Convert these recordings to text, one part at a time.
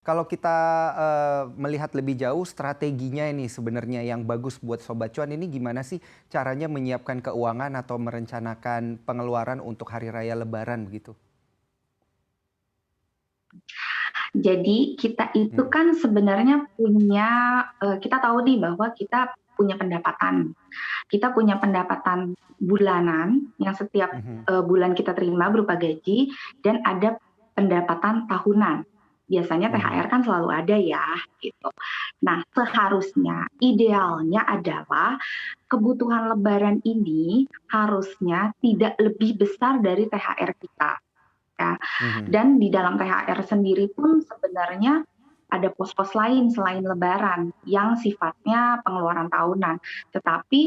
Kalau kita, melihat lebih jauh strateginya ini sebenarnya yang bagus buat Sobat Cuan ini gimana sih caranya menyiapkan keuangan atau merencanakan pengeluaran untuk hari raya lebaran begitu? Jadi kita itu Mhm, kan sebenarnya kita tahu nih bahwa kita punya pendapatan. Kita punya pendapatan bulanan yang setiap, mhm, bulan kita terima berupa gaji dan ada pendapatan tahunan. Biasanya THR mhm, kan selalu ada ya, gitu. Nah, seharusnya, idealnya adalah kebutuhan lebaran ini harusnya tidak lebih besar dari THR kita, ya. mhm, Dan di dalam THR sendiri pun sebenarnya ada pos-pos lain selain lebaran yang sifatnya pengeluaran tahunan. Tetapi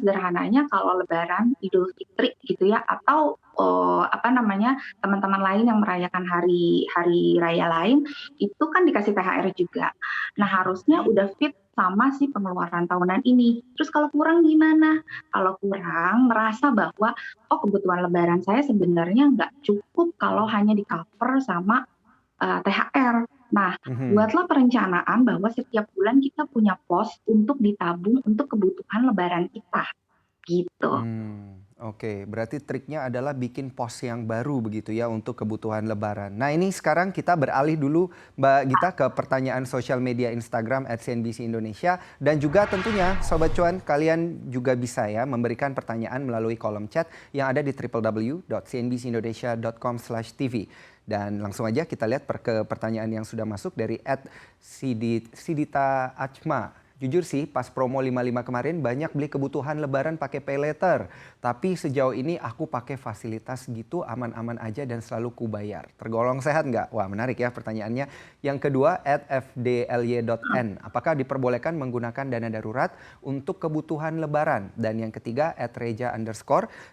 sederhananya kalau lebaran, Idul Fitri gitu ya atau teman-teman lain yang merayakan hari hari raya lain itu kan dikasih THR juga. Nah, harusnya udah fit sama si pengeluaran tahunan ini. Terus kalau kurang gimana? Kalau kurang merasa bahwa oh kebutuhan lebaran saya sebenarnya nggak cukup kalau hanya di-cover sama THR. Nah, mhm. buatlah perencanaan bahwa setiap bulan kita punya pos untuk ditabung untuk kebutuhan lebaran kita, gitu. Oke. Berarti triknya adalah bikin pos yang baru begitu ya untuk kebutuhan lebaran. Nah, ini sekarang kita beralih dulu Mbak Gita ke pertanyaan sosial media Instagram @CNBC Indonesia dan juga tentunya Sobat Cuan kalian juga bisa ya memberikan pertanyaan melalui kolom chat yang ada di www.cnbcindonesia.com/tv. Dan langsung aja kita lihat ke pertanyaan yang sudah masuk dari @Sidita Achma. Jujur sih, pas promo 55 kemarin banyak beli kebutuhan lebaran pakai pay later. Tapi sejauh ini aku pakai fasilitas gitu aman-aman aja dan selalu kubayar. Tergolong sehat nggak? Wah menarik ya pertanyaannya. Yang kedua, @fdly.n. Apakah diperbolehkan menggunakan dana darurat untuk kebutuhan lebaran? Dan yang ketiga, @reja_.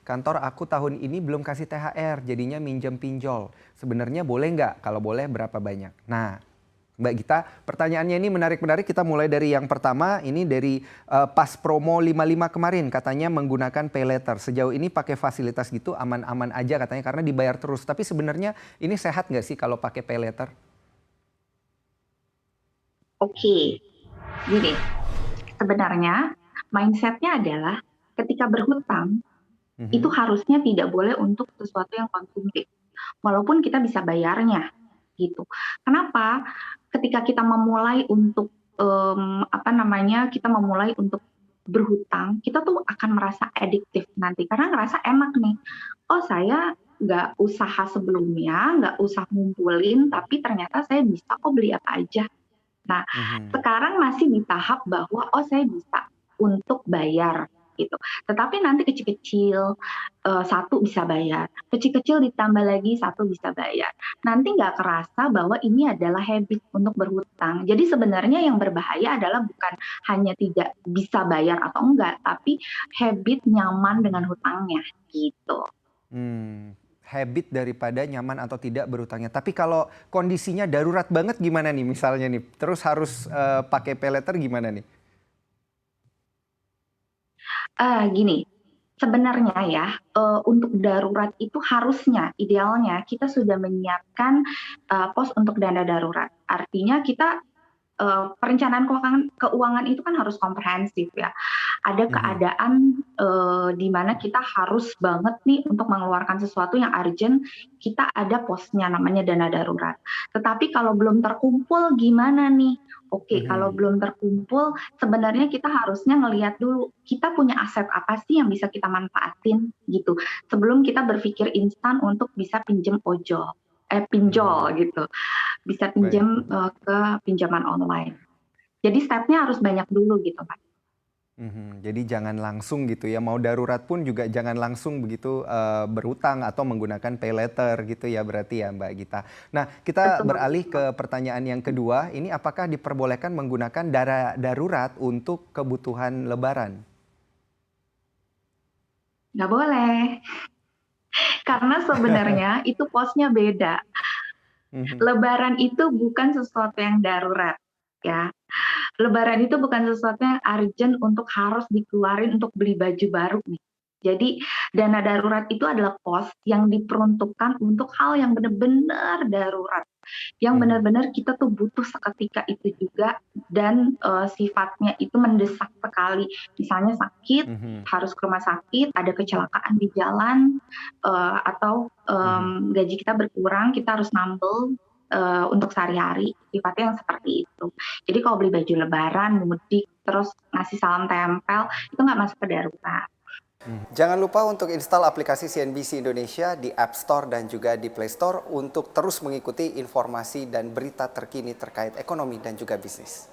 Kantor aku tahun ini belum kasih THR, jadinya minjem pinjol. Sebenarnya boleh nggak? Kalau boleh berapa banyak? Nah, Mbak Gita, pertanyaannya ini menarik-menarik. Kita mulai dari yang pertama, ini dari pas promo 55 kemarin, katanya menggunakan pay later. Sejauh ini pakai fasilitas gitu aman-aman aja katanya karena dibayar terus. Tapi sebenarnya ini sehat nggak sih kalau pakai pay later? Oke, gini, sebenarnya mindsetnya adalah ketika berhutang, itu Mhm, harusnya tidak boleh untuk sesuatu yang konsumtif. Walaupun kita bisa bayarnya, gitu. Kenapa? Ketika kita memulai untuk kita memulai untuk berhutang, kita tuh akan merasa adiktif nanti karena ngerasa enak nih. Oh, saya nggak usaha sebelumnya, nggak usah ngumpulin, tapi ternyata saya bisa kok beli apa aja. Nah, mhm. sekarang masih di tahap bahwa, oh saya bisa untuk bayar gitu. Tetapi nanti kecil-kecil, 1 bisa bayar, kecil-kecil ditambah lagi 1 bisa bayar. Nanti nggak kerasa bahwa ini adalah habit untuk berhutang. Jadi sebenarnya yang berbahaya adalah bukan hanya tidak bisa bayar atau enggak, tapi habit nyaman dengan hutangnya, gitu. Habit daripada nyaman atau tidak berhutangnya. Tapi kalau kondisinya darurat banget gimana nih misalnya nih? Terus harus pakai pay later gimana nih? Gini, sebenarnya ya, untuk darurat itu harusnya, idealnya kita sudah menyiapkan, pos untuk dana darurat. Artinya kita perencanaan keuangan itu kan harus komprehensif ya. Ada Mhm, keadaan, di mana kita harus banget nih untuk mengeluarkan sesuatu yang urgent, kita ada posnya namanya dana darurat. Tetapi kalau belum terkumpul gimana nih? Oke, kalau mhm. belum terkumpul sebenarnya kita harusnya ngelihat dulu, kita punya aset apa sih yang bisa kita manfaatin gitu, sebelum kita berpikir instan untuk bisa pinjol Mhm, gitu. Bisa baik. pinjam, ke pinjaman online. Jadi step-nya harus banyak dulu gitu, Pak. Mhm, jadi jangan langsung gitu ya, mau darurat pun juga jangan langsung begitu, berhutang atau menggunakan pay later gitu ya berarti ya Mbak Gita. Nah kita Betul beralih betul. ke pertanyaan yang kedua, ini apakah diperbolehkan menggunakan dana darurat untuk kebutuhan lebaran? Nggak boleh, karena sebenarnya itu posnya beda. Mhm, Lebaran itu bukan sesuatu yang darurat, ya. Lebaran itu bukan sesuatu yang urgent untuk harus dikeluarin untuk beli baju baru nih. Jadi dana darurat itu adalah pos yang diperuntukkan untuk hal yang benar-benar darurat, yang benar-benar kita tuh butuh seketika itu juga dan, sifatnya itu mendesak sekali. Misalnya sakit, Mhm. harus ke rumah sakit, ada kecelakaan di jalan, atau, Mhm. gaji kita berkurang, kita harus nambel, untuk sehari-hari, sifatnya yang seperti itu. Jadi kalau beli baju lebaran, mudik, terus ngasih salam tempel, itu nggak masuk ke darurat. Jangan lupa untuk install aplikasi CNBC Indonesia di App Store dan juga di Play Store untuk terus mengikuti informasi dan berita terkini terkait ekonomi dan juga bisnis.